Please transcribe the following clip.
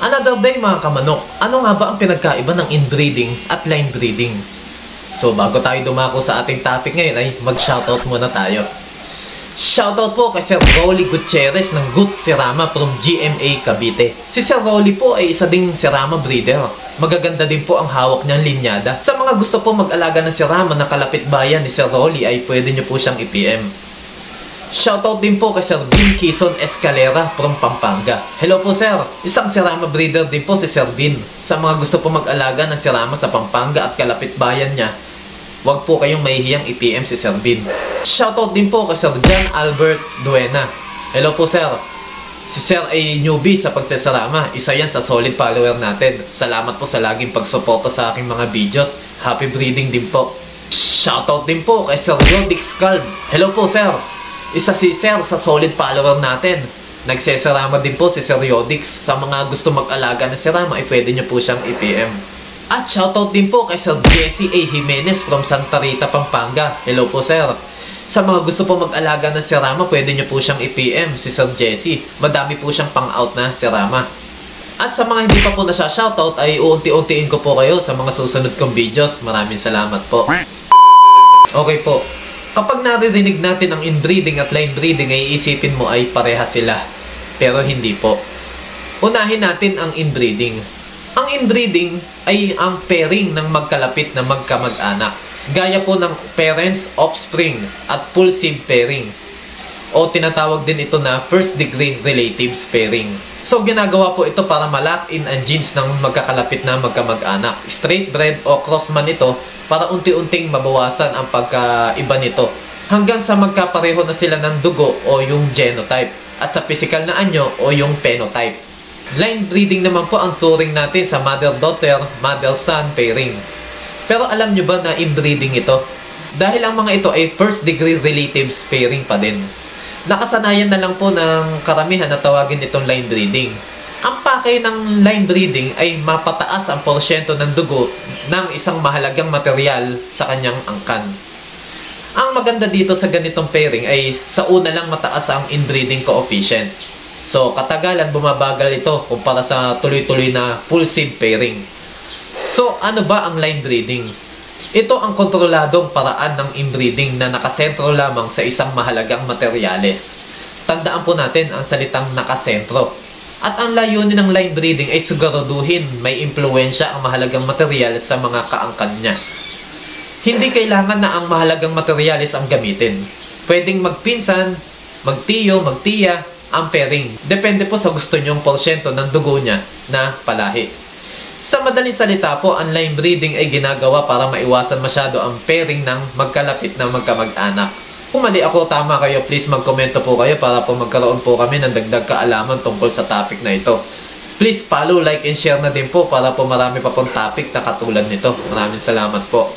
Another day mga kamanok, ano nga ba ang pinagkaiba ng inbreeding at line breeding? So bago tayo dumako sa ating topic ngayon ay mag-shoutout muna tayo. Shoutout po kay Sir Rolly Gutierrez ng Gut Sirama from GMA Cavite. Si Sir Rolly po ay isa ding Sirama breeder. Magaganda din po ang hawak niyang linyada. Sa mga gusto po mag-alaga ng Sirama na kalapit bayan ni Sir Rolly ay pwede niyo po siyang i-PM. Shoutout din po kay Sir Vin Quezon Escalera from Pampanga. Hello po sir, isang Sirama breeder din po si Sir Vin. Sa mga gusto po mag-alaga ng Sirama sa Pampanga at kalapit bayan niya, huwag po kayong mahihiyang i-PM si Sir Vin. Shoutout din po kay Sir John Albert Duena. Hello po sir, si Sir ay newbie sa pagsasarama. Isa yan sa solid follower natin. Salamat po sa laging pagsuporta sa aking mga videos. Happy breeding din po. Shoutout din po kay Sir Yodix Calb. Hello po sir, isa si Sir sa solid follower natin. Nagsesarama din po si Sir Yodix. Sa mga gusto mag-alaga na Sirama ay pwede nyo po siyang i-PM. At shoutout din po kay Sir Jesse A. Jimenez from Santa Rita, Pampanga. Hello po sir. Sa mga gusto po mag-alaga na Sirama, pwede nyo po siyang i-PM si Sir Jesse. Madami po siyang pang-out na Sirama. At sa mga hindi pa po na siya shoutout ay uunti-untiin ko po kayo sa mga susunod kong videos. Maraming salamat po. Okay po. Kapag naririnig natin ang inbreeding at line breeding ay iisipin mo ay pareha sila. Pero hindi po. Unahin natin ang inbreeding. Ang inbreeding ay ang pairing ng magkalapit na magkamag-anak. Gaya po ng parents, offspring at full seed pairing. O tinatawag din ito na first degree relatives pairing. So ginagawa po ito para ma-lock-in ang genes ng magkakalapit na magkamag-anak. Straight bred o cross man ito para unti-unting mabawasan ang pagkaiba nito hanggang sa magkapareho na sila ng dugo o yung genotype at sa physical na anyo o yung phenotype. Line breeding naman po ang turing natin sa mother-daughter, mother-son pairing. Pero alam nyo ba na inbreeding ito? Dahil ang mga ito ay first degree relatives pairing pa din. Nakasanayan na lang po ng karamihan na tawagin itong line breeding. Ang pakay ng line breeding ay mapataas ang porsyento ng dugo ng isang mahalagang material sa kanyang angkan. Ang maganda dito sa ganitong pairing ay sa una lang mataas ang inbreeding coefficient. So katagalan bumabagal ito kumpara sa tuloy-tuloy na full seed pairing. So ano ba ang line breeding? Ito ang kontroladong paraan ng inbreeding na nakasentro lamang sa isang mahalagang materyales. Tandaan po natin ang salitang nakasentro. At ang layunin ng line breeding ay siguraduhin may impluensya ang mahalagang material sa mga kaangkan niya. Hindi kailangan na ang mahalagang materialis ang gamitin. Pwedeng magpinsan, magtiyo, magtiya, ang pairing. Depende po sa gusto nyong porsyento ng dugo niya na palahi. Sa madaling salita po, ang line breeding ay ginagawa para maiwasan masyado ang pairing ng magkalapit na magkamag-anak. Kung mali ako, tama kayo, please magkomento po kayo para po magkaroon po kami ng dagdag kaalaman tungkol sa topic na ito. Please follow, like, and share na din po para po marami pa pong topic na katulad nito. Maraming salamat po.